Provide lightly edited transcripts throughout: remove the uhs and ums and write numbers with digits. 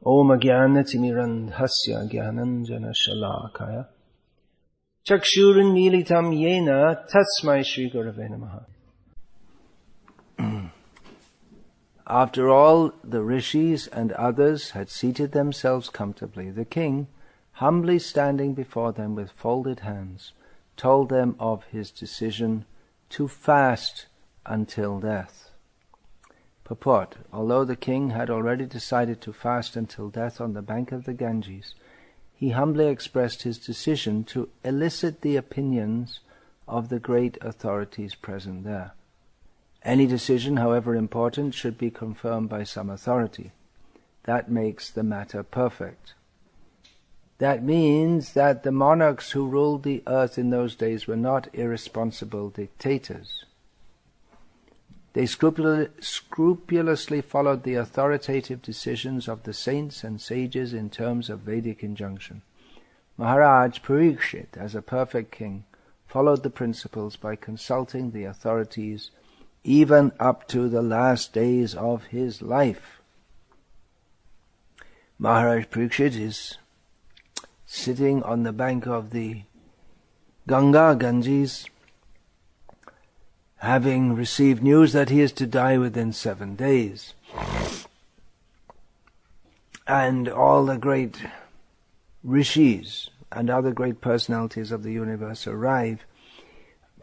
Om Jnana-timirandhasya Jnananjana Shalakaya Chakshurunmilitam Yena Tasmai Shri Gurave Namaha. After all the rishis and others had seated themselves comfortably, the king, humbly standing before them with folded hands, told them of his decision to fast until death. Purport: although the king had already decided to fast until death on the bank of the Ganges, he humbly expressed his decision to elicit the opinions of the great authorities present there. Any decision, however important, should be confirmed by some authority. That makes the matter perfect. That means that the monarchs who ruled the earth in those days were not irresponsible dictators. They scrupulously followed the authoritative decisions of the saints and sages in terms of Vedic injunction. Maharaj Parikshit, as a perfect king, followed the principles by consulting the authorities even up to the last days of his life. Maharaj Parikshit is sitting on the bank of the Ganges, having received news that he is to die within 7 days. And all the great rishis and other great personalities of the universe arrive.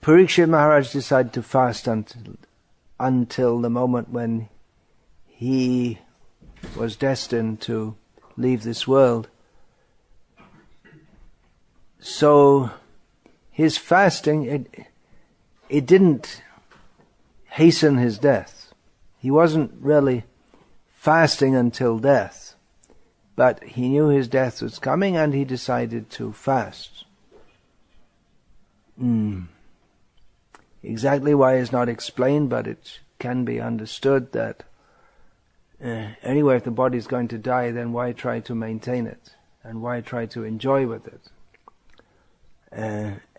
Parikshit Maharaj decided to fast until the moment when he was destined to leave this world. So his fasting, it didn't hasten his death. He wasn't really fasting until death, but he knew his death was coming and he decided to fast. Exactly why is not explained, but it can be understood that anyway, if the body is going to die, then why try to maintain it? And why try to enjoy with it?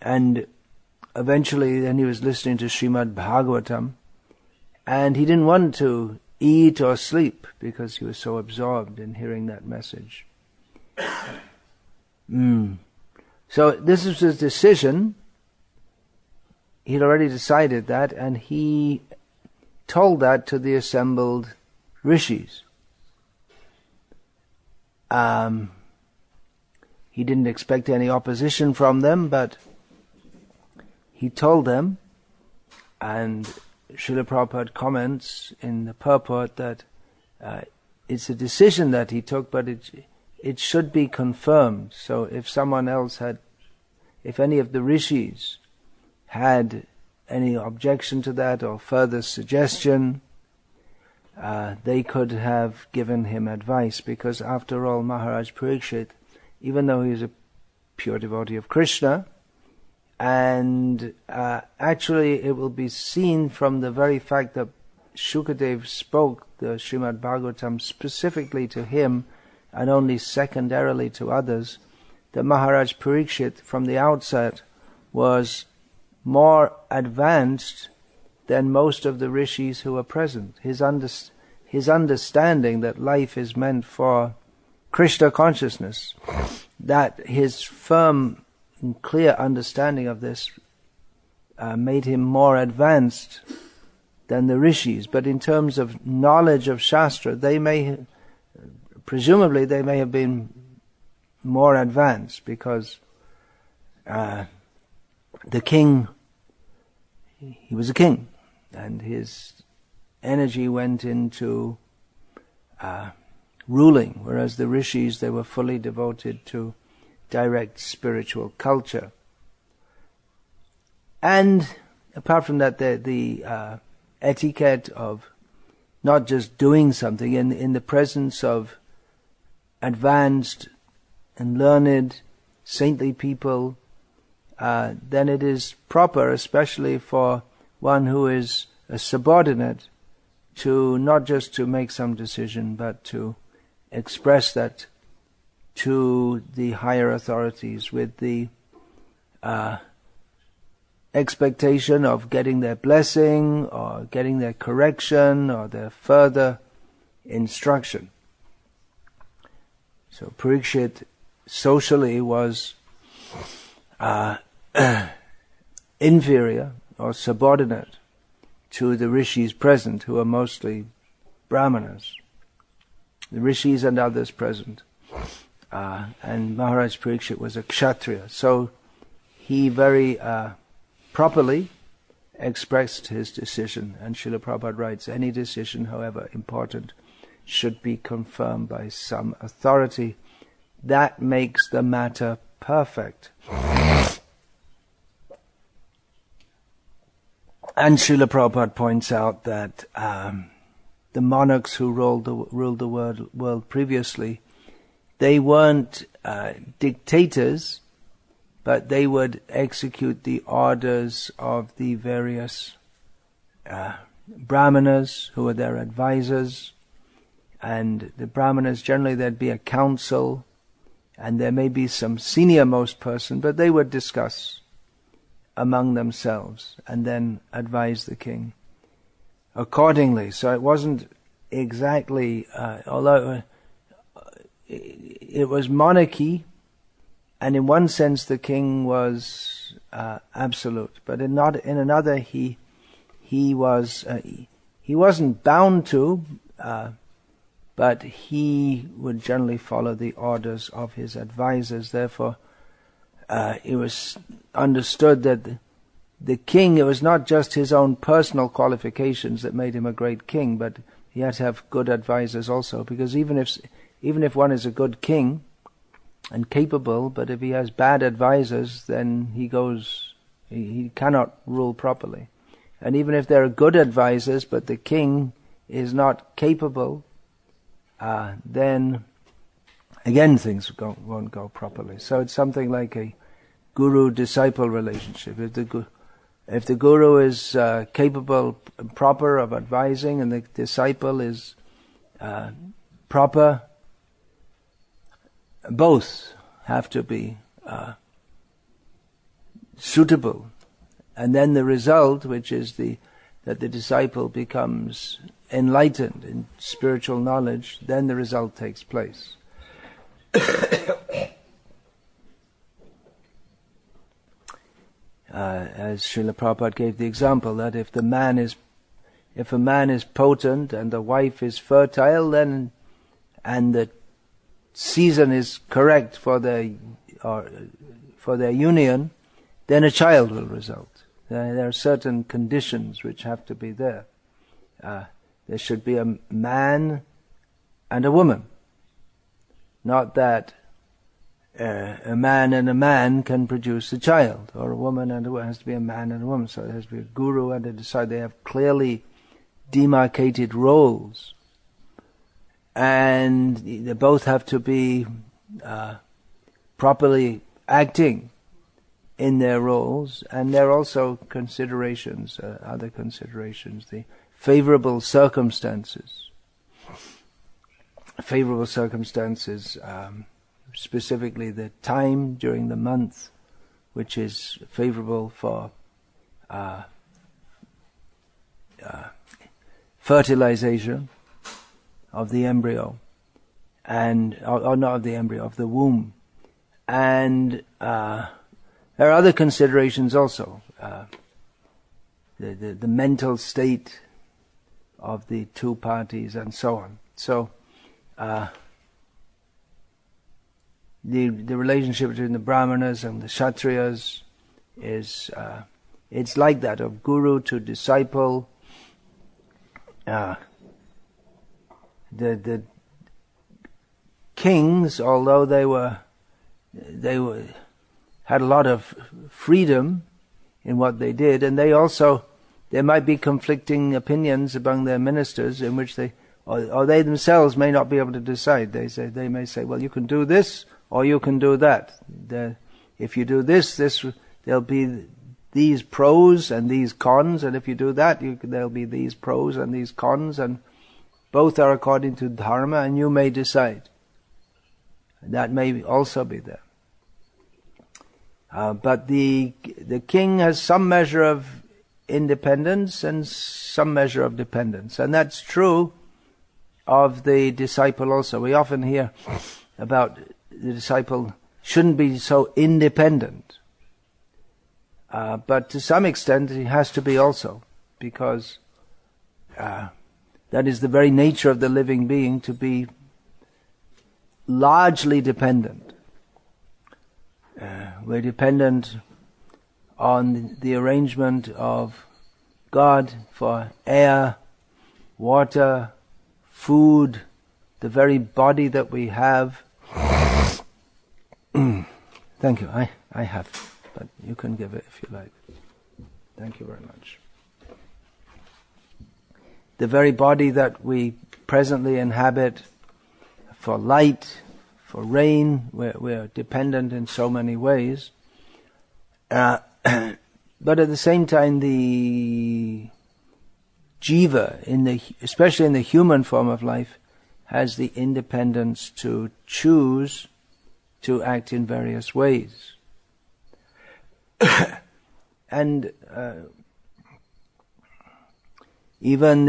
And eventually then he was listening to Srimad Bhagavatam, and he didn't want to eat or sleep because he was so absorbed in hearing that message. So this was his decision. He'd already decided that, and he told that to the assembled rishis. He didn't expect any opposition from them, but he told them, and Srila Prabhupada comments in the purport that it's a decision that he took, but it should be confirmed. So if someone else if any of the rishis had any objection to that or further suggestion, they could have given him advice, because after all, Maharaj Parikshit, even though he was a pure devotee of Krishna, and actually it will be seen from the very fact that Shukadev spoke the Srimad Bhagavatam specifically to him and only secondarily to others, that Maharaj Parikshit from the outset was more advanced than most of the rishis who were present. His understanding that life is meant for Krishna consciousness, that his firm and clear understanding of this made him more advanced than the rishis. But in terms of knowledge of Shastra, presumably they may have been more advanced, because the king, he was a king, and his energy went into ruling, whereas the rishis, they were fully devoted to direct spiritual culture. And apart from that, the etiquette of not just doing something in the presence of advanced and learned, saintly people, then it is proper, especially for one who is a subordinate, to not just to make some decision, but to express that to the higher authorities with the expectation of getting their blessing or getting their correction or their further instruction. So Parikshit socially was inferior or subordinate to the rishis present, who are mostly brahmanas. The rishis and others present. And Maharaj Parikshit was a kshatriya. So he very properly expressed his decision. And Srila Prabhupada writes, any decision, however important, should be confirmed by some authority. That makes the matter perfect. And Srila Prabhupada points out that the monarchs who ruled the world previously, they weren't dictators, but they would execute the orders of the various brahmanas who were their advisors. And the brahmanas, generally there'd be a council, and there may be some senior-most person, but they would discuss among themselves and then advise the king accordingly. So it wasn't exactly, although it was monarchy, and in one sense the king was absolute, but in another he wasn't bound to, but he would generally follow the orders of his advisors. Therefore, it was understood that the king, it was not just his own personal qualifications that made him a great king, but he had to have good advisors also, because even if one is a good king and capable, but if he has bad advisors, then he cannot rule properly. And even if there are good advisors, but the king is not capable, then again things won't go properly. So it's something like a guru-disciple relationship. If the guru is capable and proper of advising, and the disciple is proper, both have to be suitable. And then the result, which is that the disciple becomes enlightened in spiritual knowledge, then the result takes place. As Srila Prabhupada gave the example, that if a man is potent and the wife is fertile, then and the season is correct for their union, then a child will result. There are certain conditions which have to be there. There should be a man and a woman. Not that a man and a man can produce a child, or a woman and a woman. It has to be a man and a woman. So there has to be a guru and a disciple. They have clearly demarcated roles. And they both have to be properly acting in their roles. And there are also considerations, other considerations, the favorable circumstances. Favorable circumstances, specifically the time during the month, which is favorable for fertilization of the embryo, or not of the embryo, of the womb. And there are other considerations also, the mental state of the two parties and so on. So the relationship between the brahmanas and the kshatriyas is it's like that, of guru to disciple. The kings, although they had a lot of freedom in what they did, and there might be conflicting opinions among their ministers, in which they themselves may not be able to decide. They may say, well, you can do this or you can do that. If you do this, there'll be these pros and these cons, and if you do that, there'll be these pros and these cons, and both are according to dharma, and you may decide. That may also be there. But the king has some measure of independence and some measure of dependence, and that's true of the disciple also. We often hear about the disciple shouldn't be so independent. But to some extent he has to be also, because that is the very nature of the living being, to be largely dependent. We're dependent on the arrangement of God for air, water, food, the very body that we have. Thank you. I have, but you can give it if you like. Thank you very much. The very body that we presently inhabit, for light, for rain, we're dependent in so many ways. But at the same time, the jiva, especially in the human form of life, has the independence to choose to act in various ways. And even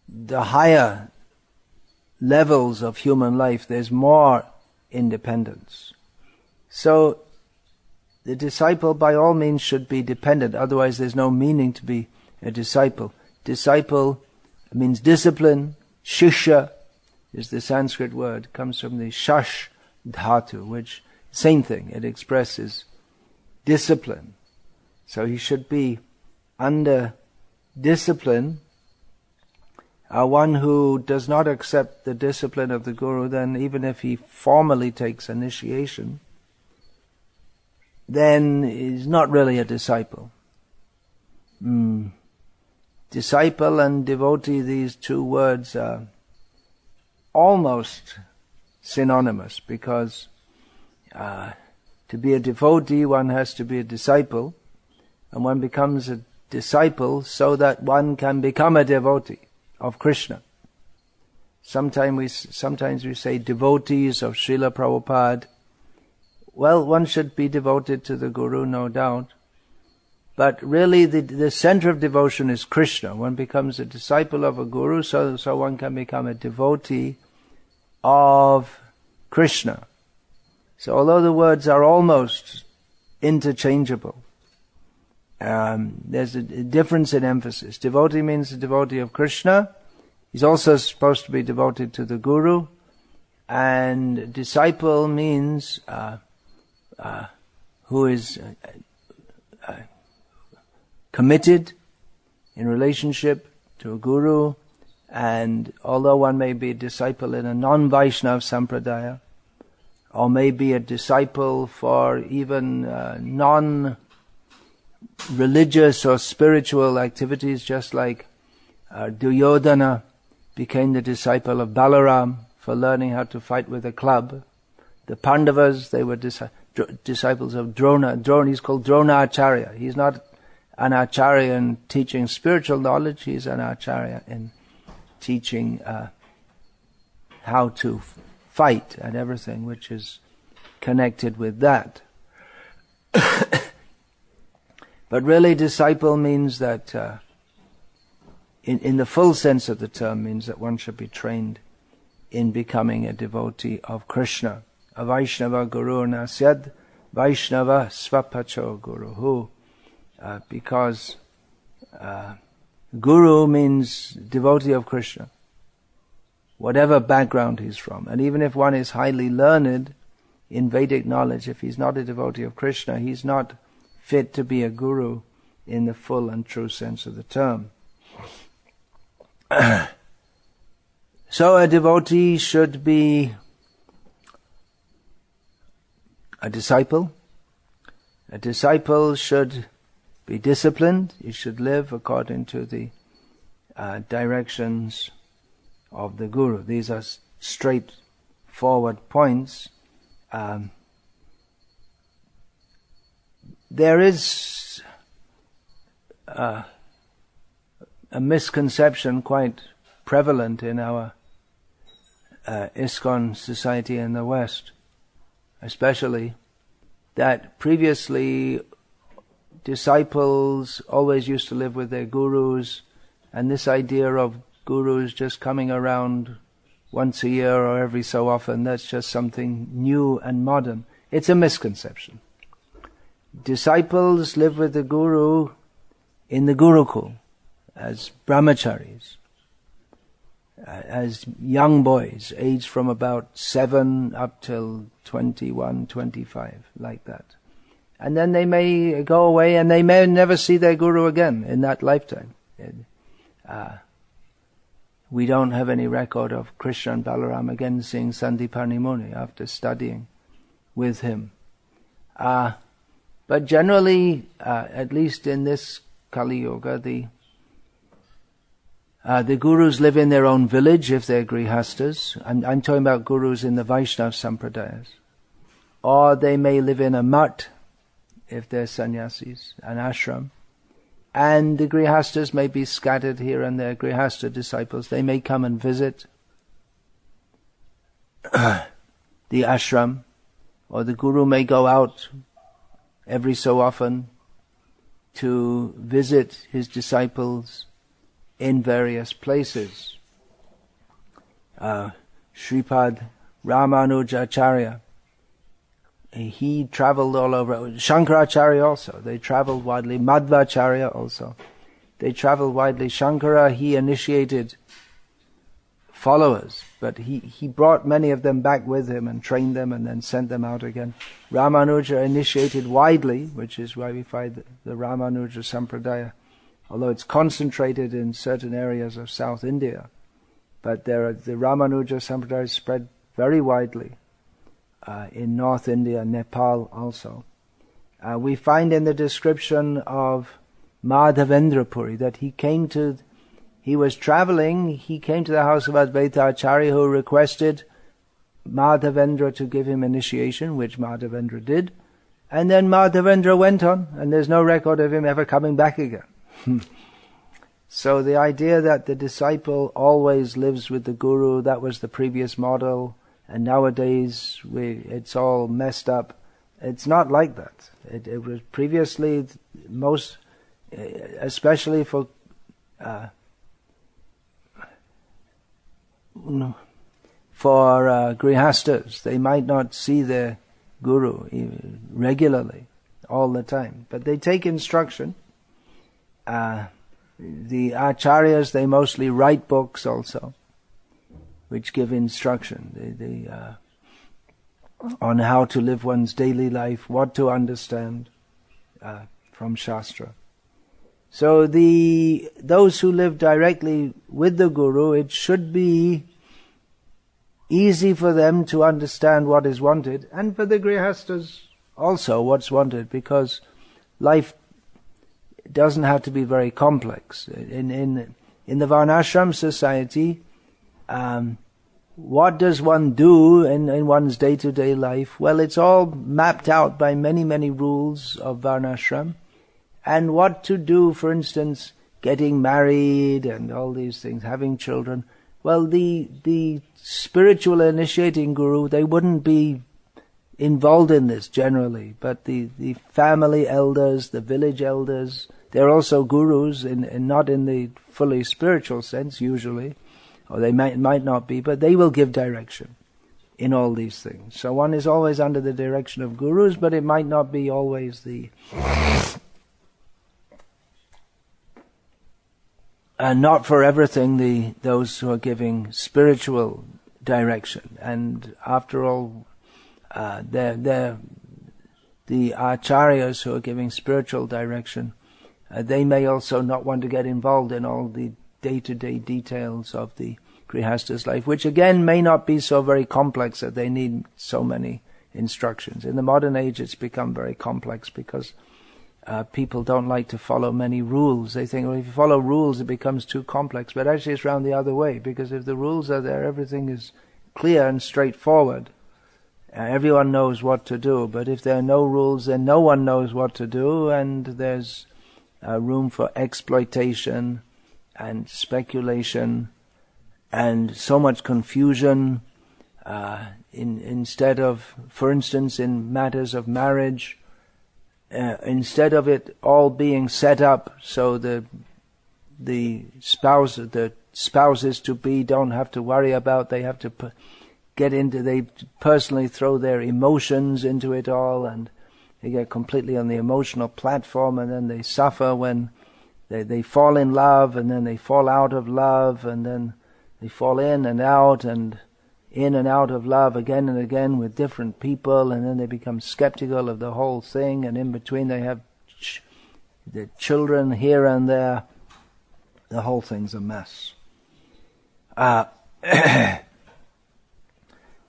the higher levels of human life, there's more independence. So the disciple by all means should be dependent, otherwise there's no meaning to be a disciple. Disciple means discipline. Shishya is the Sanskrit word, comes from the shash dhatu, which, same thing, it expresses discipline. So he should be under discipline. One who does not accept the discipline of the Guru, then even if he formally takes initiation, then he's not really a disciple. Disciple and devotee, these two words are almost synonymous, because to be a devotee one has to be a disciple, and one becomes a disciple so that one can become a devotee of Krishna. Sometimes we say devotees of Srila Prabhupada. Well, one should be devoted to the Guru, no doubt. But really the center of devotion is Krishna. One becomes a disciple of a Guru so one can become a devotee of Krishna. So although the words are almost interchangeable, there's a difference in emphasis. Devotee means a devotee of Krishna. He's also supposed to be devoted to the Guru. And disciple means who is committed in relationship to a Guru. And although one may be a disciple in a non-Vaishnava sampradaya, or may be a disciple for even non-religious or spiritual activities, just like Duryodhana became the disciple of Balaram for learning how to fight with a club. The Pandavas, they were disciples of Drona. He's called Drona Acharya. He's not an Acharya in teaching spiritual knowledge, he's an Acharya in teaching how to fight and everything which is connected with that. But really disciple means that, in the full sense of the term, means that one should be trained in becoming a devotee of Krishna. A Vaishnava Guru Nasyad Vaishnava Svapacho Guru. Because Guru means devotee of Krishna, whatever background he's from. And even if one is highly learned in Vedic knowledge, if he's not a devotee of Krishna, he's not fit to be a Guru in the full and true sense of the term. So a devotee should be a disciple. A disciple should be disciplined. He should live according to the directions of the Guru. These are straightforward points. There is a misconception quite prevalent in our ISKCON society in the West, especially, that previously disciples always used to live with their gurus, and this idea of gurus just coming around once a year or every so often. That's just something new and modern. It's a misconception. Disciples live with the Guru in the Gurukul as brahmacharis, as young boys, aged from about 7 up till 21, 25, like that. And then they may go away and they may never see their Guru again in that lifetime. We don't have any record of Krishna and Balaram again seeing Sandipani Muni after studying with him. But generally, at least in this Kali Yuga, the gurus live in their own village if they're grihastas. I'm talking about gurus in the Vaishnava sampradayas. Or they may live in a mutt if they're sannyasis, an ashram. And the grihastas may be scattered here and there, grihasta disciples. They may come and visit the ashram, or the guru may go out every so often to visit his disciples in various places. Shripad Ramanujacharya, he travelled all over. Shankaracharya also, they travelled widely. Madhvacharya also, they travelled widely. Shankara, he initiated followers, but he brought many of them back with him and trained them and then sent them out again. Ramanuja initiated widely, which is why we find the Ramanuja Sampradaya, although it's concentrated in certain areas of South India, but the Ramanuja Sampradaya is spread very widely in North India, Nepal also. We find in the description of Madhavendra Puri that he was traveling, he came to the house of Advaita Acharya, who requested Madhavendra to give him initiation, which Madhavendra did, and then Madhavendra went on, and there's no record of him ever coming back again. So the idea that the disciple always lives with the Guru, that was the previous model, and nowadays it's all messed up. It's not like that. It was previously most, especially for grihastas, they might not see their Guru regularly, all the time, but they take instruction. The acharyas, they mostly write books also, which give instruction on how to live one's daily life, what to understand from Shastra. So those who live directly with the Guru, it should be easy for them to understand what is wanted, and for the grihastas also what's wanted, because life doesn't have to be very complex. In the Varnashram society, what does one do in one's day-to-day life? Well, it's all mapped out by many, many rules of Varnashram. And what to do, for instance, getting married and all these things, having children. Well, the spiritual initiating guru, they wouldn't be involved in this generally, but the family elders, the village elders, they're also gurus, not in the fully spiritual sense usually, or they might not be, but they will give direction in all these things. So one is always under the direction of gurus, but it might not be always not for everything those who are giving spiritual direction. And after all, the acharyas who are giving spiritual direction, they may also not want to get involved in all the day-to-day details of the grihasta's life, which again may not be so very complex that they need so many instructions. In the modern age it's become very complex because people don't like to follow many rules. They think, well, if you follow rules it becomes too complex, but actually it's round the other way, because if the rules are there, everything is clear and straightforward. Everyone knows what to do, but if there are no rules, then no one knows what to do, and there's room for exploitation and speculation and so much confusion. Instead of, for instance, in matters of marriage, instead of it all being set up so the spouses-to-be don't have to worry about. They have to they personally throw their emotions into it all, and they get completely on the emotional platform, and then they suffer when they fall in love, and then they fall out of love, and then they fall in and out of love again and again with different people, and then they become skeptical of the whole thing, and in between they have the children here and there. The whole thing's a mess.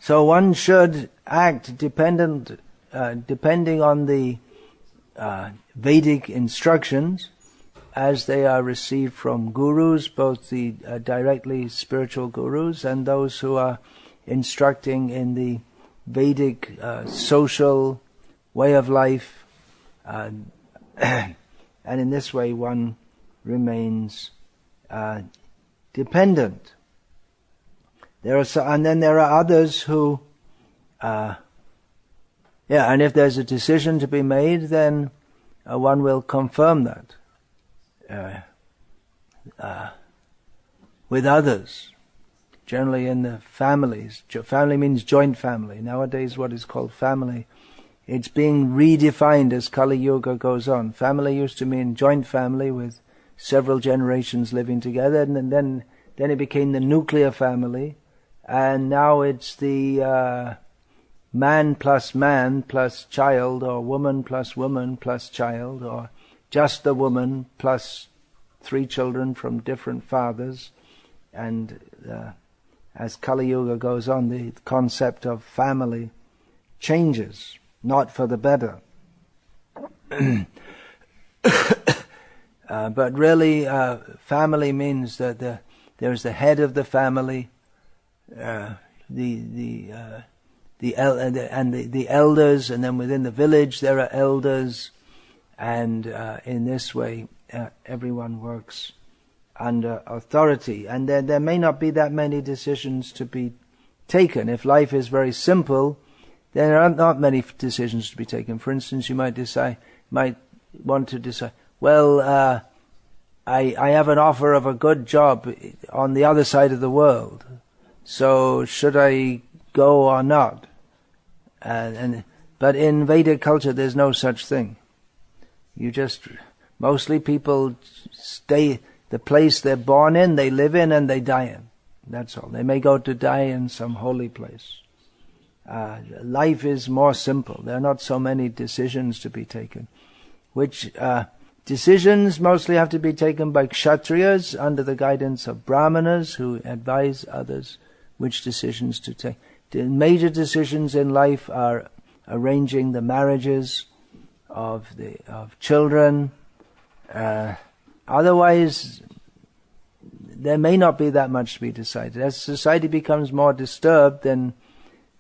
So one should act depending on the Vedic instructions as they are received from gurus, both the directly spiritual gurus and those who are instructing in the Vedic social way of life. And in this way one remains dependent. And then there are others who, and if there's a decision to be made, then one will confirm that with others. Generally in the families. Family means joint family. Nowadays what is called family, it's being redefined as Kali Yuga goes on. Family used to mean joint family with several generations living together, and then it became the nuclear family, and now it's the man plus child, or woman plus child, or just the woman plus 3 children from different fathers. And as Kali Yuga goes on, the concept of family changes, not for the better. But really, family means that there's the head of the family, the elders, and then within the village there are elders, and in this way everyone works under authority. And there may not be that many decisions to be taken. If life is very simple, then there are not many decisions to be taken. For instance, you might want to decide, well, I have an offer of a good job on the other side of the world, so should I go or not? But in Vedic culture there's no such thing. Mostly people stay the place they're born in, they live in, and they die in. That's all. They may go to die in some holy place. Life is more simple. There are not so many decisions to be taken. Which decisions mostly have to be taken by Kshatriyas under the guidance of Brahmanas, who advise others which decisions to take. The major decisions in life are arranging the marriages of children. Otherwise, there may not be that much to be decided. As society becomes more disturbed, then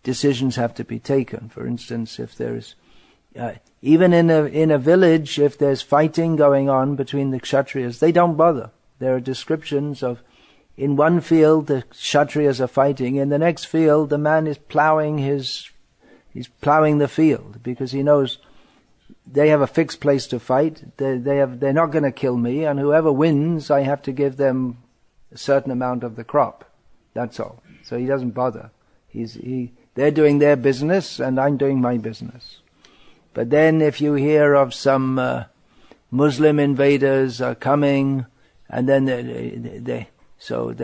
decisions have to be taken. For instance, if there's even in a village, if there's fighting going on between the Kshatriyas, they don't bother. There are descriptions of, in one field the Kshatriyas are fighting, in the next field the man is plowing the field, because he knows they have a fixed place to fight. They're not going to kill me, and whoever wins, I have to give them a certain amount of the crop. That's all. So he doesn't bother. They're doing their business, and I'm doing my business. But then if you hear of some Muslim invaders are coming, and then they're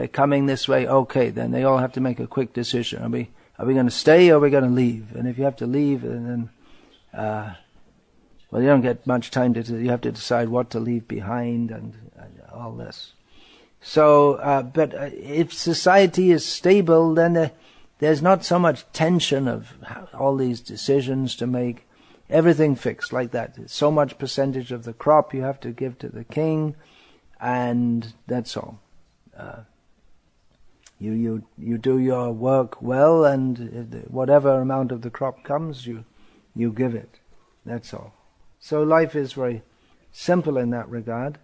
coming this way, okay, then they all have to make a quick decision. Are we going to stay, or are we going to leave? And if you have to leave, then you don't get much time you have to decide what to leave behind and all this. So, but if society is stable, then there's not so much tension of all these decisions to make. Everything fixed like that. So much percentage of the crop you have to give to the king, and that's all. You do your work well, and whatever amount of the crop comes, you give it. That's all. So life is very simple in that regard.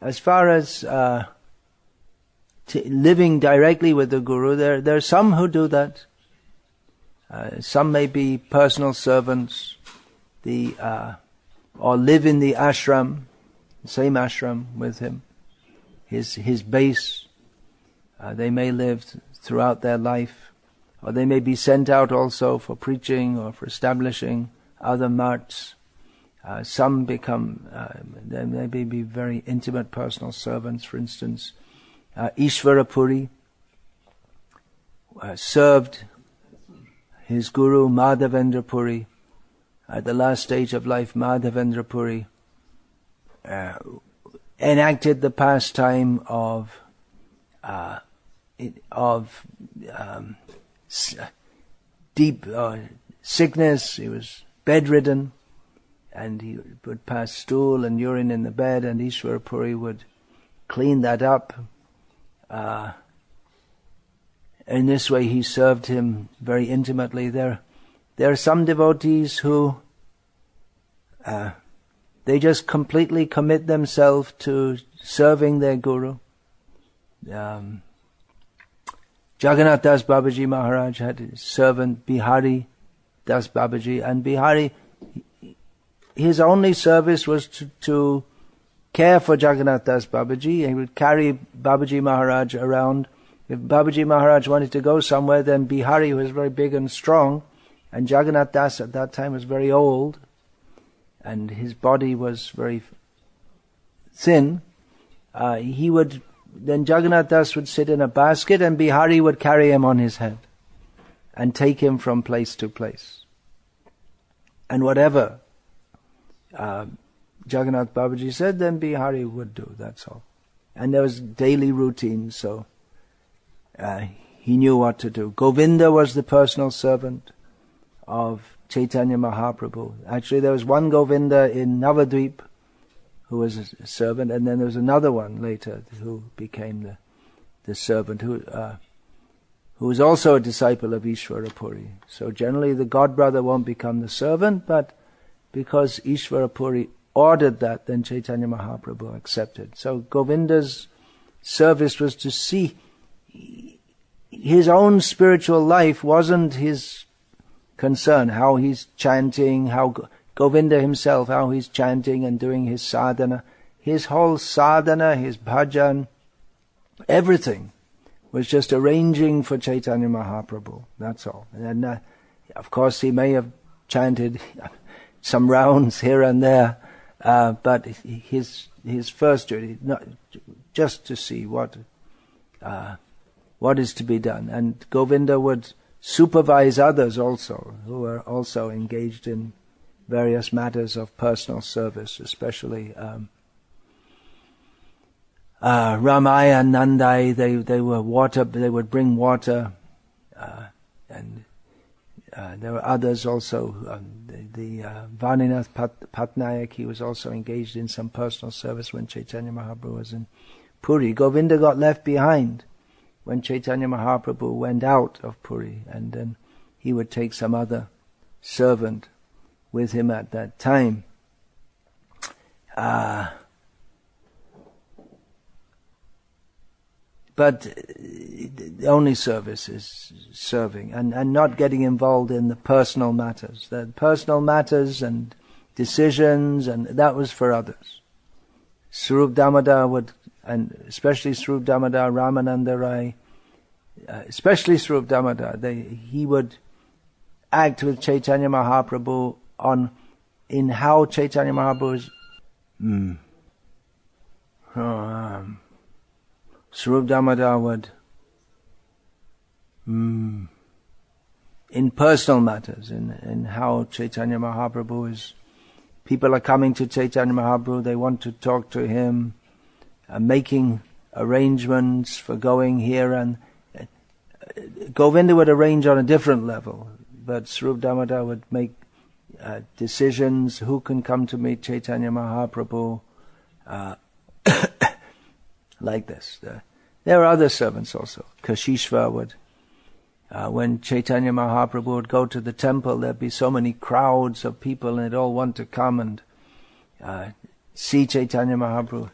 As far as living directly with the Guru, there are some who do that. Some may be personal servants, or live in the ashram, the same ashram with him, his base. They may live throughout their life, or they may be sent out also for preaching or for establishing other marts. Some become, they may be very intimate personal servants. For instance, Ishvarapuri served his guru Madhavendra Puri. At the last stage of life, Madhavendra Puri enacted the pastime of deep sickness. He was bedridden, and he would pass stool and urine in the bed, and Ishvara Puri would clean that up. In this way he served him very intimately. There are some devotees who they just completely commit themselves to serving their guru. Jagannath Das Babaji Maharaj had his servant Bihari Das Babaji, and Bihari, his only service was to care for Jagannath Das Babaji. He would carry Babaji Maharaj around. If Babaji Maharaj wanted to go somewhere, then Bihari was very big and strong, and Jagannath Das at that time was very old, and his body was very thin. Then Jagannath Das would sit in a basket, and Bihari would carry him on his head and take him from place to place. And whatever Jagannath Babaji said, then Bihari would do, that's all. And there was daily routine, so he knew what to do. Govinda was the personal servant of Chaitanya Mahaprabhu. Actually, there was one Govinda in Navadvip who was a servant, and then there was another one later who became the servant, who was also a disciple of Ishvara Puri. So generally the godbrother won't become the servant, but because Ishvara Puri ordered that, then Chaitanya Mahaprabhu accepted. So Govinda's service was to see his own spiritual life wasn't his concern, how he's chanting, how Govinda himself, how he's chanting and doing his sadhana. His whole sadhana, his bhajan, everything was just arranging for Chaitanya Mahaprabhu, that's all. And then, of course, he may have chanted some rounds here and there, but his first duty, not just to see what is to be done. And Govinda would supervise others also, who are also engaged in various matters of personal service, especially Ramaya and Nandai. They would bring water, and there were others also. The Vaninath Patnaik, he was also engaged in some personal service when Chaitanya Mahaprabhu was in Puri. Govinda got left behind when Chaitanya Mahaprabhu went out of Puri, and then he would take some other servant with him at that time. But the only service is serving and not getting involved in the personal matters. The personal matters and decisions, and that was for others. Swarup Damodar would, and especially Swarup Damodar, Ramananda Rai, especially Swarup Damodar, he would act with Chaitanya Mahaprabhu in how Chaitanya Mahaprabhu is. Swarup Damodar would, in personal matters, in how Chaitanya Mahaprabhu is. People are coming to Chaitanya Mahaprabhu, they want to talk to him, making arrangements for going here, and Govinda would arrange on a different level, but Swarup Damodar would make decisions, who can come to meet Chaitanya Mahaprabhu, like this. There are other servants also. Kashishva would, when Chaitanya Mahaprabhu would go to the temple, there'd be so many crowds of people, and they'd all want to come and see Chaitanya Mahaprabhu,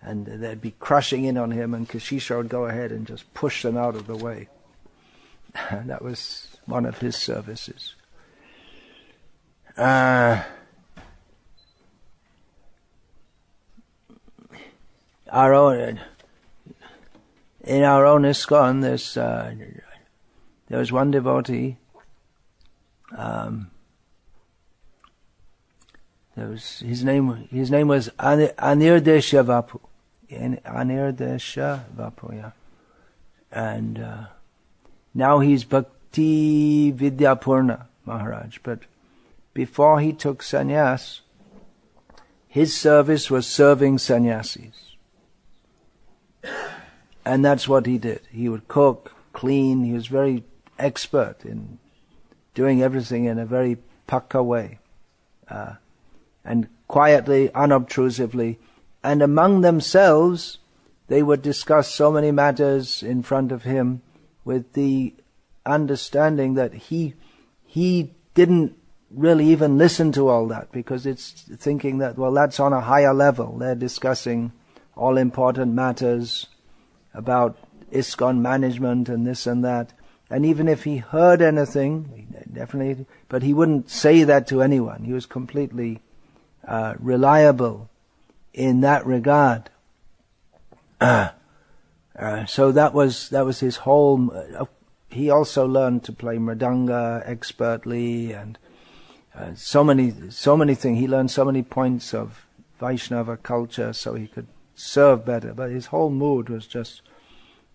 and they'd be crushing in on him, and Kashishva would go ahead and just push them out of the way. That was one of his services. Our own, in our own ISKCON, there was one devotee. His name was Anirdesha Vapu. Anirdesha Vapu, yeah. And now he's Bhakti Vidyapurna Maharaj. But before he took sannyas, his service was serving sannyasis. And that's what he did. He would cook, clean. He was very expert in doing everything in a very pakka way. And quietly, unobtrusively. And among themselves, they would discuss so many matters in front of him with the understanding that he didn't really even listen to all that, because it's thinking that, well, that's on a higher level. They're discussing all important matters about ISKCON management and this and that. And even if he heard anything, definitely, but he wouldn't say that to anyone. He was completely reliable in that regard. So that was his whole. He also learned to play mridanga expertly, and so many things. He learned so many points of Vaishnava culture, so he could serve better. But his whole mood was just,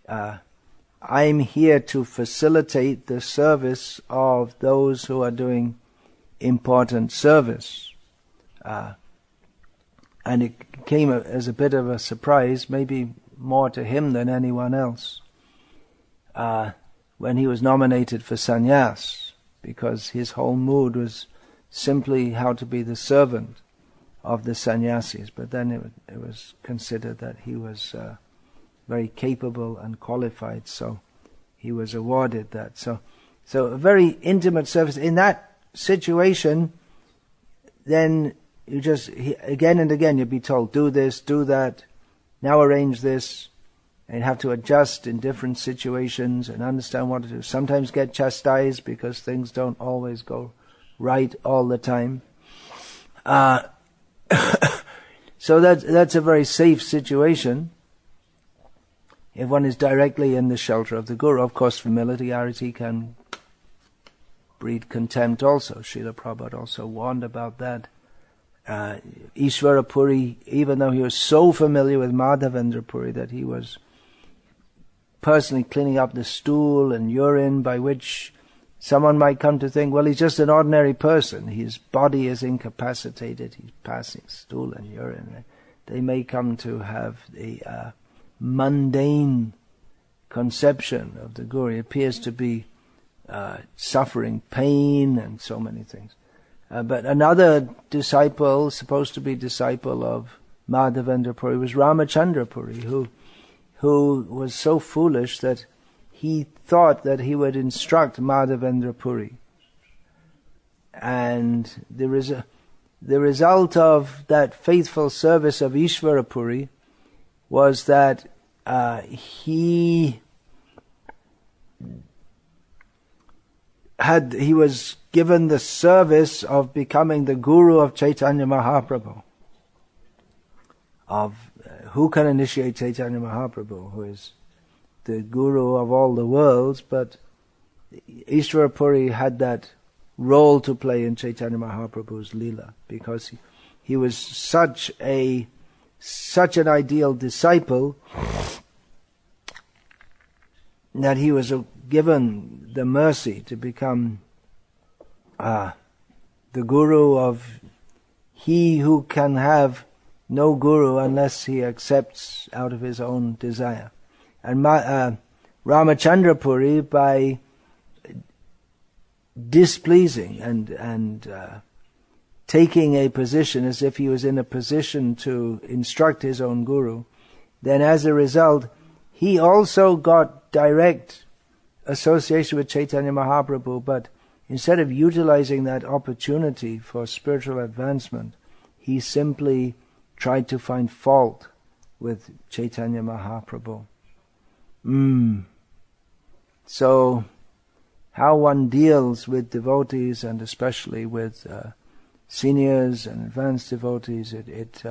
I'm here to facilitate the service of those who are doing important service. And it came as a bit of a surprise, maybe more to him than anyone else, when he was nominated for sannyas, because his whole mood was simply how to be the servant of the sannyasis. But then it was considered that he was very capable and qualified, so he was awarded that. So a very intimate service. In that situation, then you just, again and again, you'd be told, do this, do that, now arrange this, and you have to adjust in different situations and understand what to do. Sometimes get chastised because things don't always go right all the time. So that's a very safe situation if one is directly in the shelter of the Guru. Of course, familiarity can breed contempt also. Srila Prabhupada also warned about that. Ishvara Puri, even though he was so familiar with Madhavendra Puri that he was personally cleaning up the stool and urine, by which someone might come to think, well, he's just an ordinary person. His body is incapacitated. He's passing stool and urine. They may come to have a mundane conception of the Guru. He appears to be suffering pain and so many things. But another disciple, supposed to be disciple of Madhavendra Puri, was Ramachandra Puri, who was so foolish that he thought that he would instruct Madhavendra Puri. And the result of that faithful service of Ishvara Puri was that he was given the service of becoming the Guru of Chaitanya Mahaprabhu, of who can initiate Chaitanya Mahaprabhu, who is the Guru of all the worlds. But Ishvara Puri had that role to play in Chaitanya Mahaprabhu's Leela, because he was such an ideal disciple that he was given the mercy to become the Guru of he who can have no Guru unless he accepts out of his own desire. And Ramachandra Puri, by displeasing and taking a position as if he was in a position to instruct his own Guru, then as a result, he also got direct association with Chaitanya Mahaprabhu, but instead of utilizing that opportunity for spiritual advancement, he simply tried to find fault with Chaitanya Mahaprabhu. So, how one deals with devotees, and especially with seniors and advanced devotees, it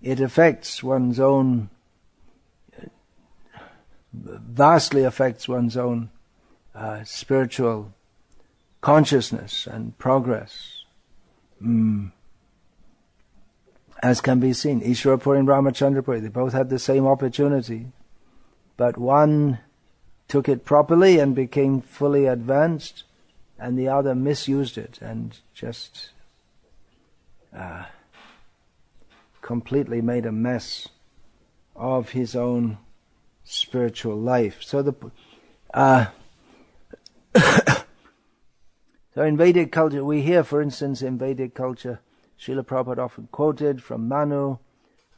affects one's own vastly affects one's own spiritual consciousness and progress. As can be seen, Ishwarapuri and Ramachandrapuri, they both had the same opportunity, but one took it properly and became fully advanced, and the other misused it and just completely made a mess of his own spiritual life. So so in Vedic culture, we hear, for instance, in Vedic culture, Srila Prabhupada often quoted from Manu,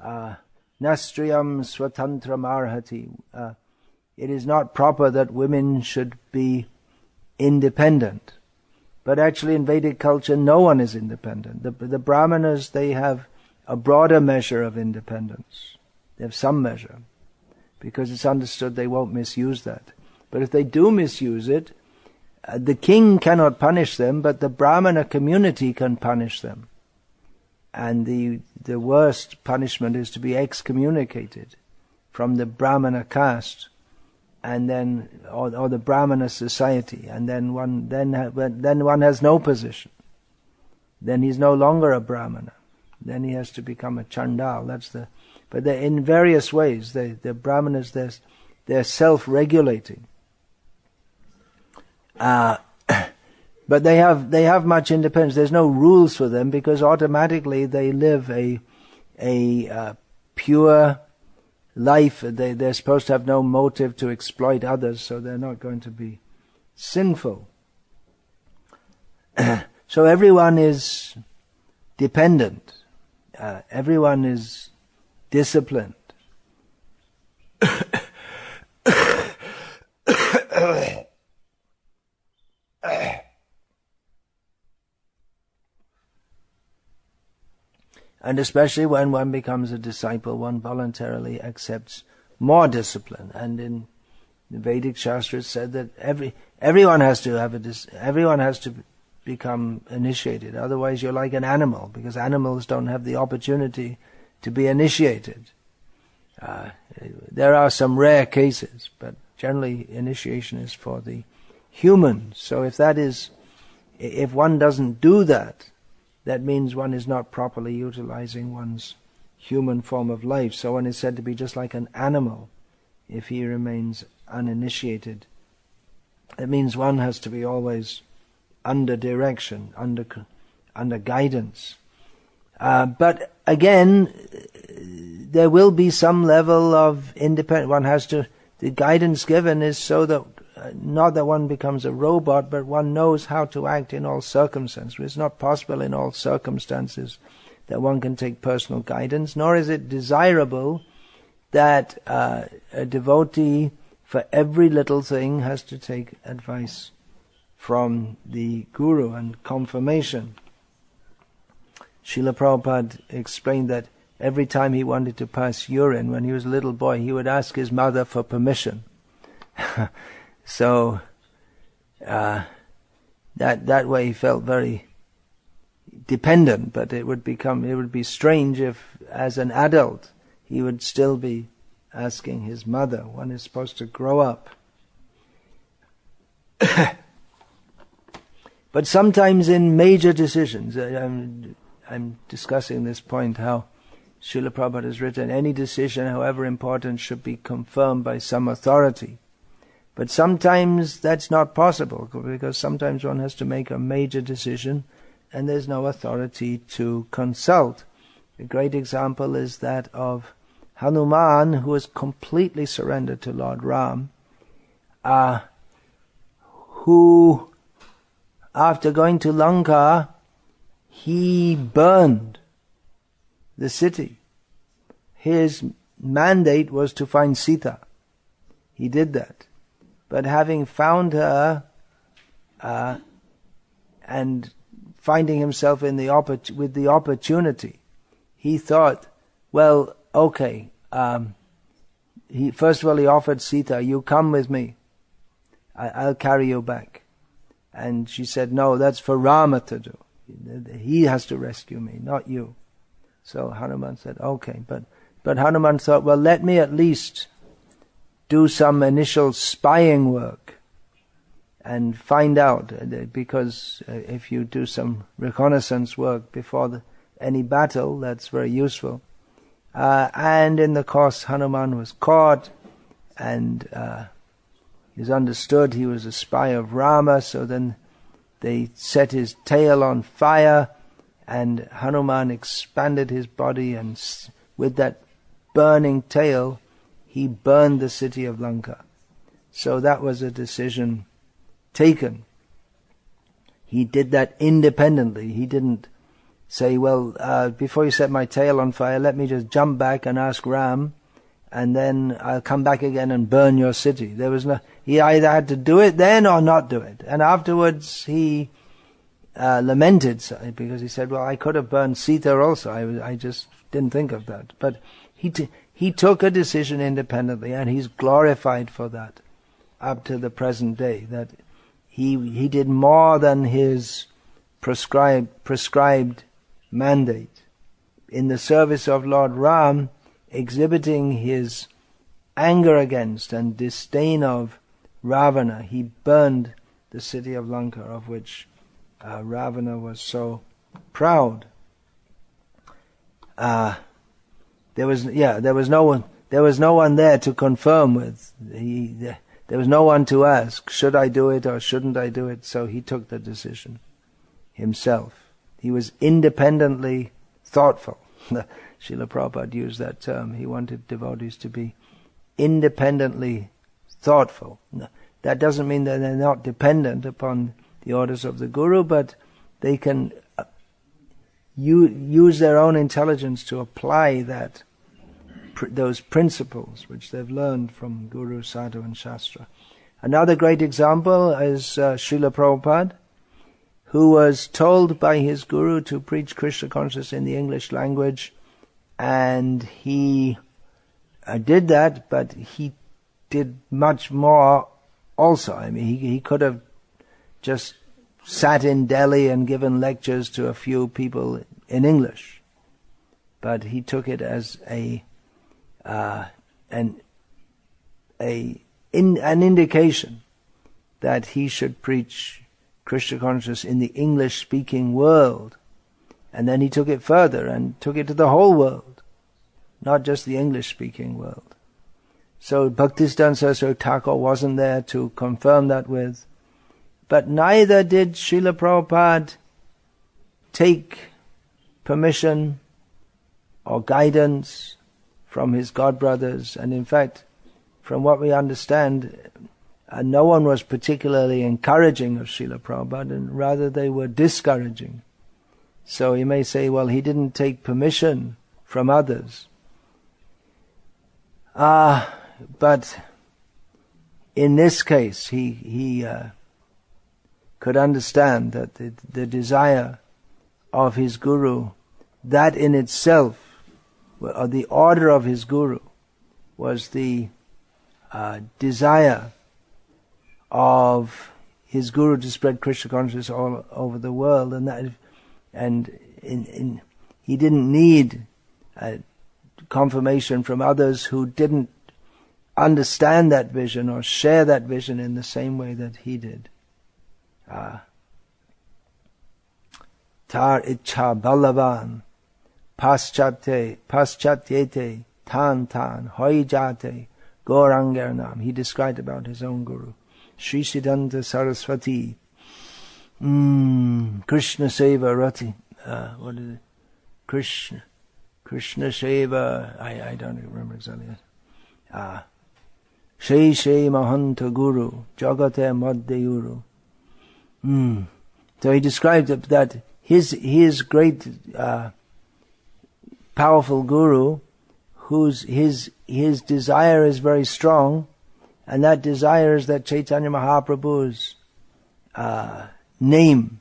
Nastriyam Swatantram Arhati. It is not proper that women should be independent. But actually in Vedic culture, no one is independent. The Brahmanas, they have a broader measure of independence. They have some measure, because it's understood they won't misuse that. But if they do misuse it, the king cannot punish them, but the Brahmana community can punish them. And the worst punishment is to be excommunicated from the Brahmana caste, and then or the Brahmana society, and then one has no position. Then he's no longer a Brahmana. Then he has to become a Chandal. But they're in various ways. The Brahmanas, they're self-regulating. But they have much independence. There's no rules for them, because automatically they live a pure life. They're supposed to have no motive to exploit others, so they're not going to be sinful. So everyone is dependent. Everyone is disciplined. And especially when one becomes a disciple, one voluntarily accepts more discipline. And in the Vedic Shastra, it said that everyone has to become initiated. Otherwise, you're like an animal, because animals don't have the opportunity to be initiated. There are some rare cases, but generally initiation is for the human. So if one doesn't do that, that means one is not properly utilizing one's human form of life. So one is said to be just like an animal if he remains uninitiated. It means one has to be always under direction, under guidance. But again, there will be some level of independence. The guidance given is so that not that one becomes a robot, but one knows how to act in all circumstances. It's not possible in all circumstances that one can take personal guidance, nor is it desirable that a devotee for every little thing has to take advice from the guru and confirmation. Srila Prabhupada explained that every time he wanted to pass urine when he was a little boy, he would ask his mother for permission. So that way he felt very dependent, but it would be strange if, as an adult, he would still be asking his mother. One is supposed to grow up. But sometimes in major decisions, I'm discussing this point, how Srila Prabhupada has written, any decision, however important, should be confirmed by some authority. But sometimes that's not possible, because sometimes one has to make a major decision and there's no authority to consult. A great example is that of Hanuman, who was completely surrendered to Lord Ram, who, after going to Lanka, he burned the city. His mandate was to find Sita. He did that. But having found her, and finding himself with the opportunity, he thought, well, okay. He offered Sita, you come with me. I'll carry you back. And she said, no, that's for Rama to do. He has to rescue me, not you. So Hanuman said, okay. But Hanuman thought, well, let me at least do some initial spying work and find out, because if you do some reconnaissance work before any battle, that's very useful. And in the course, Hanuman was caught, and it was understood he was a spy of Rama, so then they set his tail on fire, and Hanuman expanded his body, and with that burning tail, he burned the city of Lanka. So that was a decision taken. He did that independently. He didn't say, well, before you set my tail on fire, let me just jump back and ask Ram, and then I'll come back again and burn your city. There was no. He either had to do it then or not do it. And afterwards he lamented, because he said, well, I could have burned Sita also. I just didn't think of that. But he took a decision independently, and he's glorified for that up to the present day, that he did more than his prescribed mandate in the service of Lord Ram, exhibiting his anger against and disdain of Ravana. He burned the city of Lanka, of which Ravana was so proud. There was no one there to confirm with. There was no one to ask, should I do it or shouldn't I do it? So he took the decision himself. He was independently thoughtful. Srila Prabhupada used that term. He wanted devotees to be independently thoughtful. That doesn't mean that they're not dependent upon the orders of the Guru, but they can use their own intelligence to apply those principles which they've learned from Guru, Sadhu and Shastra. Another great example is Srila Prabhupada, who was told by his Guru to preach Krishna consciousness in the English language, and he did that, but he did much more also. I mean, he could have just sat in Delhi and given lectures to a few people in English, but he took it as an indication that he should preach Krishna consciousness in the English-speaking world. And then he took it further and took it to the whole world, not just the English-speaking world. So Bhaktisiddhanta Saraswati Thakur wasn't there to confirm that with, but neither did Srila Prabhupada take permission or guidance from his godbrothers. And in fact, from what we understand, no one was particularly encouraging of Srila Prabhupada, and rather they were discouraging. So you may say, well, he didn't take permission from others. But in this case, he could understand that the desire of his Guru, that in itself, or the order of his Guru, was the desire of his Guru to spread Krishna consciousness all over the world, and he didn't need confirmation from others who didn't understand that vision or share that vision in the same way that he did. Tar ichha balavan paschatyete tan hoi jate Gauranger Nam. He described about his own Guru. Sri Siddhanta Saraswati, Krishna Seva Rati, what is it? Krishna Seva, I don't remember exactly. Shri Mahanta Guru, Jagate Madhyuru. So he described that his great powerful Guru, whose his desire is very strong, and that desire is that Chaitanya Mahaprabhu's name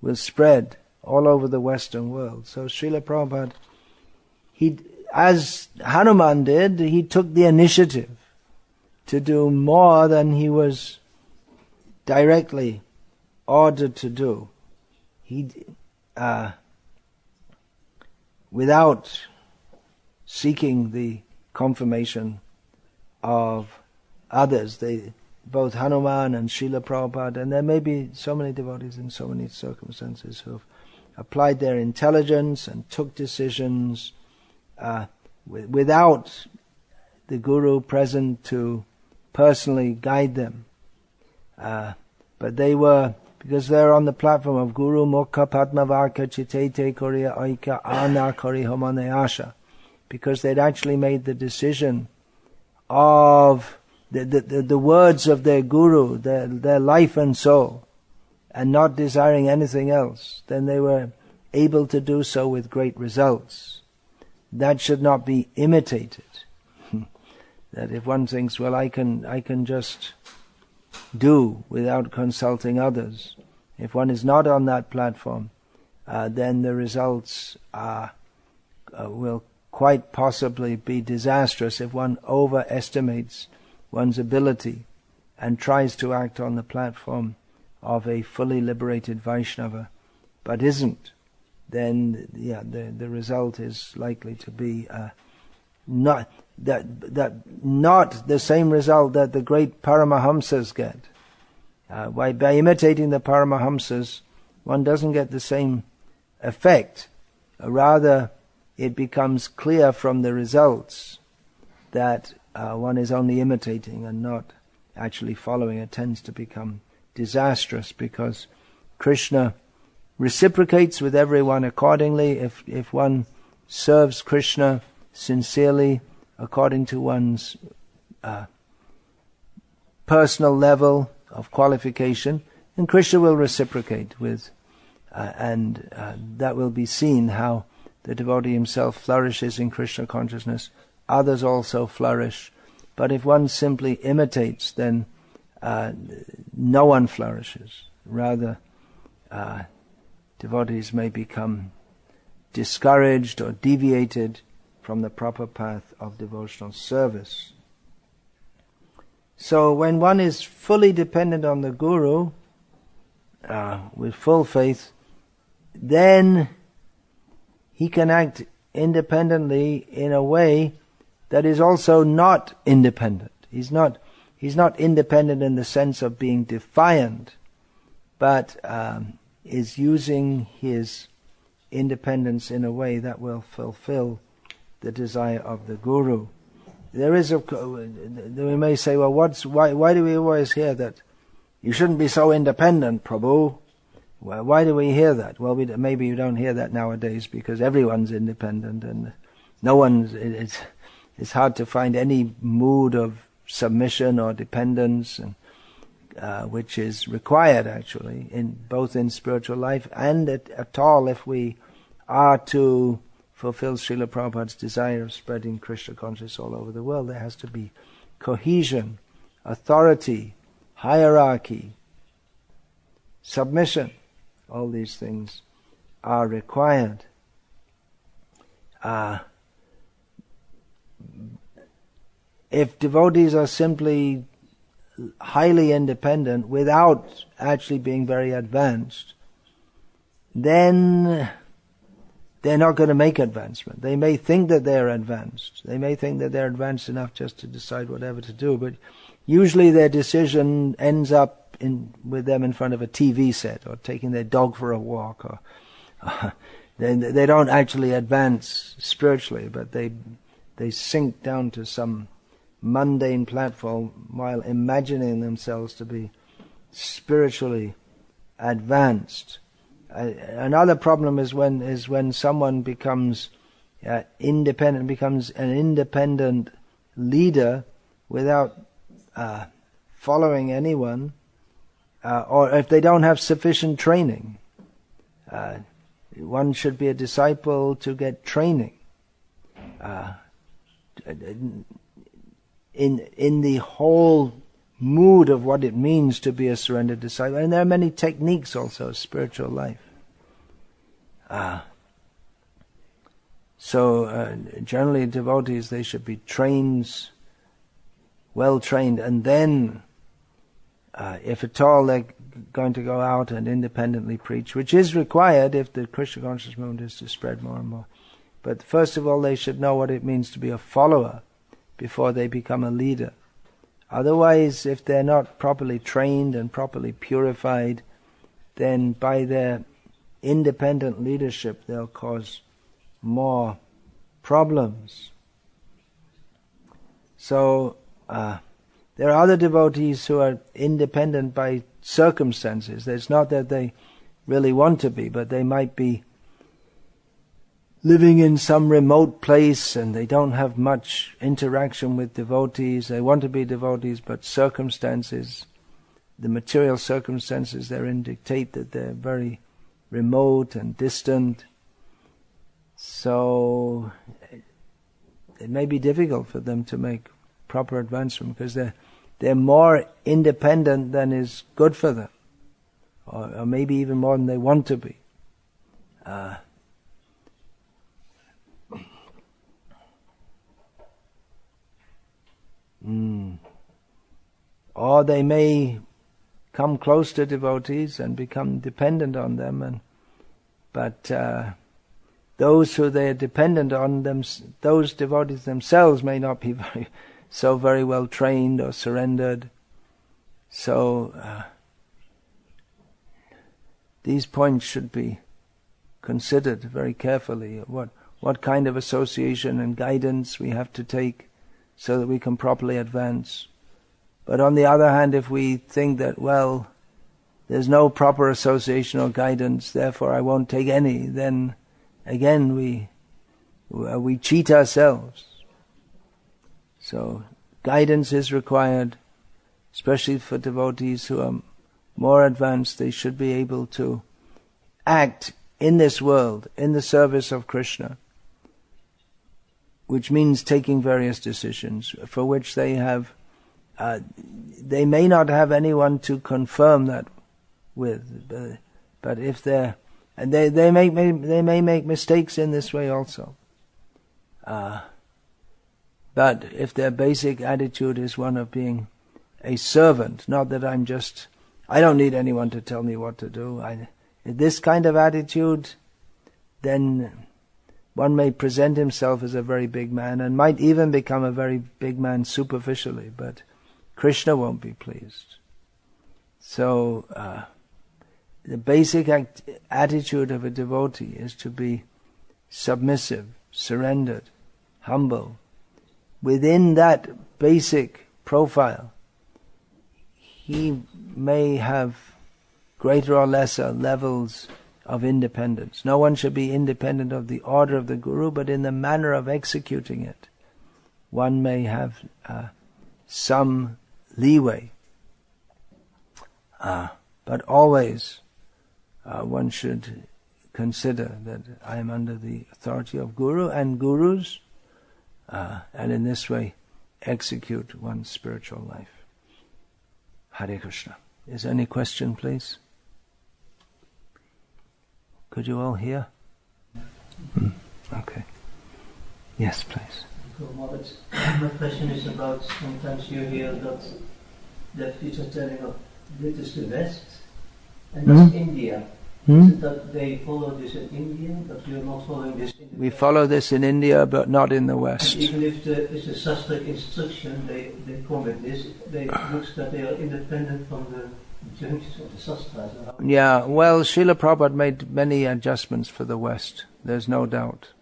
will spread all over the Western world. So Srila Prabhupada, as Hanuman did, he took the initiative to do more than he was directly ordered to do. Without seeking the confirmation of others. Both Hanuman and Srila Prabhupada, and there may be so many devotees in so many circumstances who have applied their intelligence and took decisions without the Guru present to personally guide them. But they were, because they're on the platform of Guru Mukha Padmavaka Chitete Koriya Aika Ana Kori Homane Asha, because they'd actually made the decision of the words of their Guru, their life and soul, and not desiring anything else, then they were able to do so with great results. That should not be imitated. That if one thinks, well, I can just do without consulting others, if one is not on that platform, then the results will quite possibly be disastrous if one overestimates one's ability and tries to act on the platform of a fully liberated Vaishnava, but isn't. Then, the result is likely to be not the same result that the great Paramahamsas get. By imitating the Paramahamsas, one doesn't get the same effect. Rather, it becomes clear from the results that one is only imitating and not actually following. It tends to become disastrous because Krishna reciprocates with everyone accordingly. If one serves Krishna sincerely according to one's personal level of qualification, then Krishna will reciprocate with, and that will be seen how the devotee himself flourishes in Krishna consciousness. Others also flourish. But if one simply imitates, then no one flourishes. Rather, devotees may become discouraged or deviated from the proper path of devotional service. So when one is fully dependent on the Guru, with full faith, then he can act independently in a way that is also not independent. He's not independent in the sense of being defiant, but is using his independence in a way that will fulfill the desire of the Guru. We may say, well, why do we always hear that you shouldn't be so independent, Prabhu? Well, why do we hear that? Well, maybe you don't hear that nowadays because everyone's independent and no one's. It's hard to find any mood of submission or dependence, which is required actually both in spiritual life and at all if we are to fulfill Srila Prabhupada's desire of spreading Krishna consciousness all over the world. There has to be cohesion, authority, hierarchy, submission. All these things are required. If devotees are simply highly independent without actually being very advanced, then they're not going to make advancement. They may think that they're advanced. They may think that they're advanced enough just to decide whatever to do, but usually their decision ends up with them in front of a TV set or taking their dog for a walk. Or they don't actually advance spiritually, but they sink down to some mundane platform while imagining themselves to be spiritually advanced. Another problem is when someone becomes independent, becomes an independent leader without following anyone, or if they don't have sufficient training. One should be a disciple to get training in the whole mood of what it means to be a surrendered disciple. And there are many techniques also of spiritual life. So generally devotees, they should be well trained, and then if at all they're going to go out and independently preach, which is required if the Krishna conscious movement is to spread more and more. But first of all, they should know what it means to be a follower before they become a leader. Otherwise, if they're not properly trained and properly purified, then by their independent leadership they'll cause more problems. So there are other devotees who are independent by circumstances. It's not that they really want to be, but they might be living in some remote place and they don't have much interaction with devotees. They want to be devotees, but circumstances, the material circumstances they're in, dictate that they're very remote and distant. So it may be difficult for them to make proper advancement because they're more independent than is good for them, or maybe even more than they want to be. Or they may come close to devotees and become dependent on them, but those who they are dependent on, those devotees themselves may not be very well trained or surrendered. So these points should be considered very carefully. What kind of association and guidance we have to take so that we can properly advance. But on the other hand, if we think that, well, there's no proper association or guidance, therefore I won't take any, then again we cheat ourselves. So guidance is required, especially for devotees who are more advanced. They should be able to act in this world, in the service of Krishna, which means taking various decisions for which they may not have anyone to confirm that with, but if they may make mistakes in this way also. But if their basic attitude is one of being a servant, not that I don't need anyone to tell me what to do. This kind of attitude, then one may present himself as a very big man and might even become a very big man superficially, but Krishna won't be pleased. So the basic attitude of a devotee is to be submissive, surrendered, humble. Within that basic profile, he may have greater or lesser levels of independence. No one should be independent of the order of the Guru, but in the manner of executing it, one may have some leeway. But always one should consider that I am under the authority of Guru and Gurus, and in this way execute one's spiritual life. Hare Krishna. Is there any question, please? Could you all hear? Okay. Yes, please. My question is about, sometimes you hear that people are telling of this is the West, and that's India. Is it that they follow this in India, but you're not following this in the We West? follow this in India, but not in the West. And even if it's a Shastric instruction, they come with this, it looks that they are independent from the junctions of the Shastras. Yeah, well, Srila Prabhupada made many adjustments for the West, there's no doubt,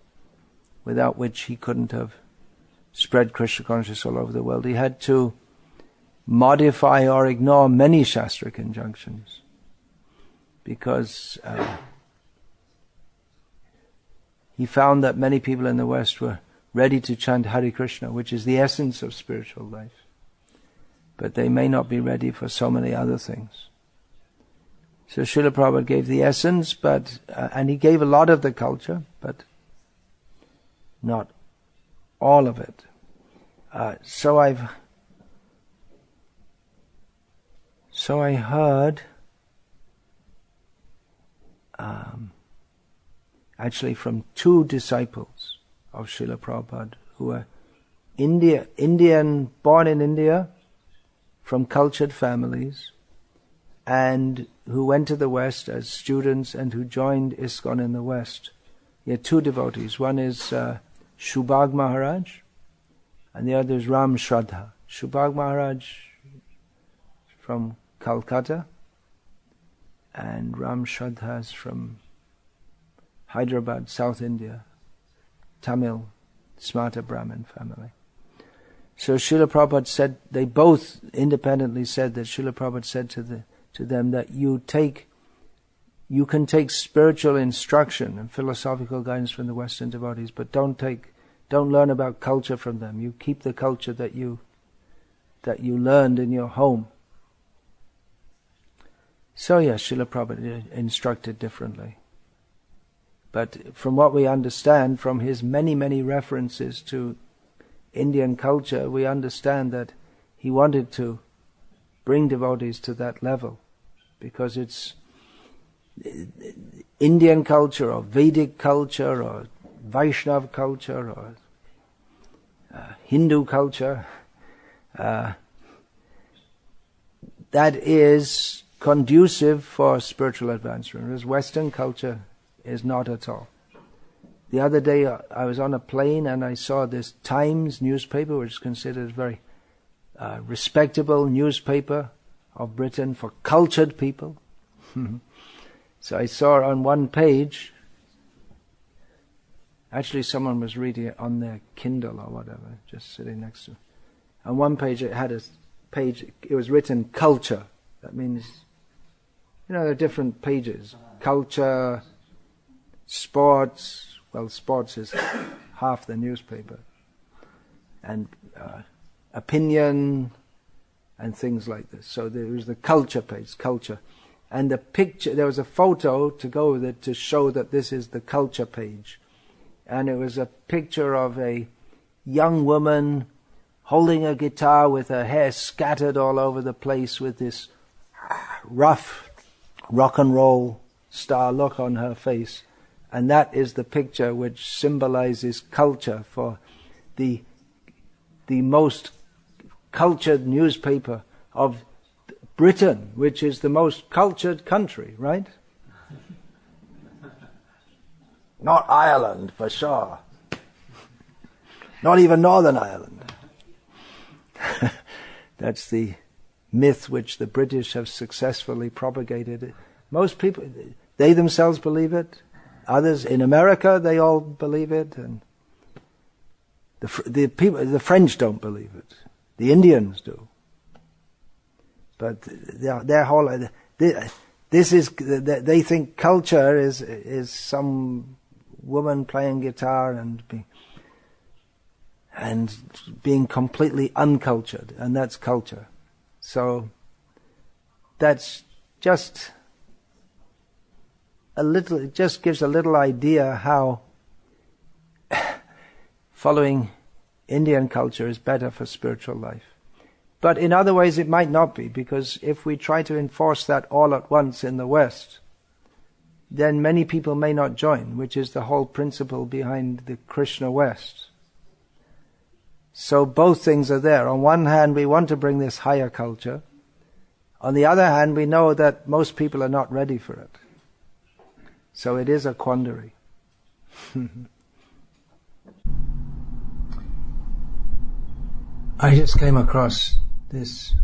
without which he couldn't have spread Krishna consciousness all over the world. He had to modify or ignore many Shastric injunctions, because he found that many people in the West were ready to chant Hare Krishna, which is the essence of spiritual life. But they may not be ready for so many other things. So Srila Prabhupada gave the essence, and he gave a lot of the culture, but not all of it. So I heard, actually from two disciples of Srila Prabhupada who were Indian, born in India, from cultured families, and who went to the West as students and who joined ISKCON in the West. He had two devotees. One is Shubhag Maharaj, and the other is Ram Shraddha. Subhag Maharaj from Calcutta, and Ram Shraddha's from Hyderabad, South India, Tamil, Smarta Brahmin family. So Srila Prabhupada said, they both independently said that Srila Prabhupada said to them that you can take spiritual instruction and philosophical guidance from the Western devotees, but don't learn about culture from them. You keep the culture that you learned in your home. So yes, Srila Prabhupada instructed differently. But from what we understand from his many, many references to Indian culture, we understand that he wanted to bring devotees to that level, because it's Indian culture or Vedic culture or Vaishnav culture or Hindu culture that is conducive for spiritual advancement, whereas Western culture is not at all. The other day I was on a plane and I saw this Times newspaper, which is considered a very respectable newspaper of Britain for cultured people. So I saw on one page, actually someone was reading it on their Kindle or whatever, just sitting next to it. On one page it had it was written culture. That means, there are different pages. Culture, sports, well, sports is half the newspaper, and opinion, and things like this. So there was the culture page, culture. And the picture, there was a photo to go with it to show that this is the culture page. And it was a picture of a young woman holding a guitar with her hair scattered all over the place with this rough rock and roll star look on her face. And that is the picture which symbolizes culture for the most cultured newspaper of Britain, which is the most cultured country, right? Not Ireland, for sure. Not even Northern Ireland. That's the myth which the British have successfully propagated. Most people, they themselves believe it. Others in America, they all believe it, and the French don't believe it. The Indians do. But their whole they think culture is some woman playing guitar and being completely uncultured, and that's culture. So that's just it just gives a little idea how following Indian culture is better for spiritual life. But in other ways it might not be, because if we try to enforce that all at once in the West, then many people may not join, which is the whole principle behind the Krishna West. So both things are there. On one hand, we want to bring this higher culture. On the other hand, we know that most people are not ready for it. So it is a quandary. I just came across this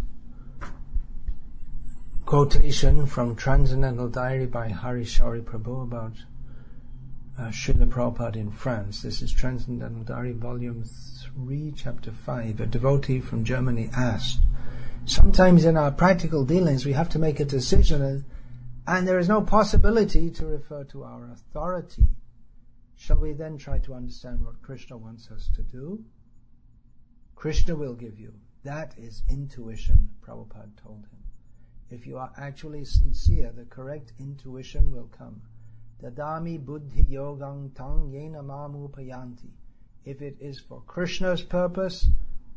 quotation from Transcendental Diary by Hari Shauri Prabhu about Srila Prabhupada in France. This is Transcendental Diary, Volume 3, Chapter 5. A devotee from Germany asked, sometimes in our practical dealings we have to make a decision and there is no possibility to refer to our authority. Shall we then try to understand what Krishna wants us to do? Krishna will give you. That is intuition, Prabhupada told him. If you are actually sincere, the correct intuition will come. Dadami buddhi yogam tang yena mamupayanti. If it is for Krishna's purpose,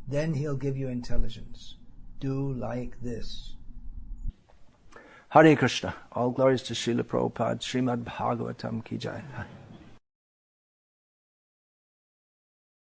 then he'll give you intelligence. Do like this. Hare Krishna. All glories to Srila Prabhupada. Srimad Bhagavatam ki jai.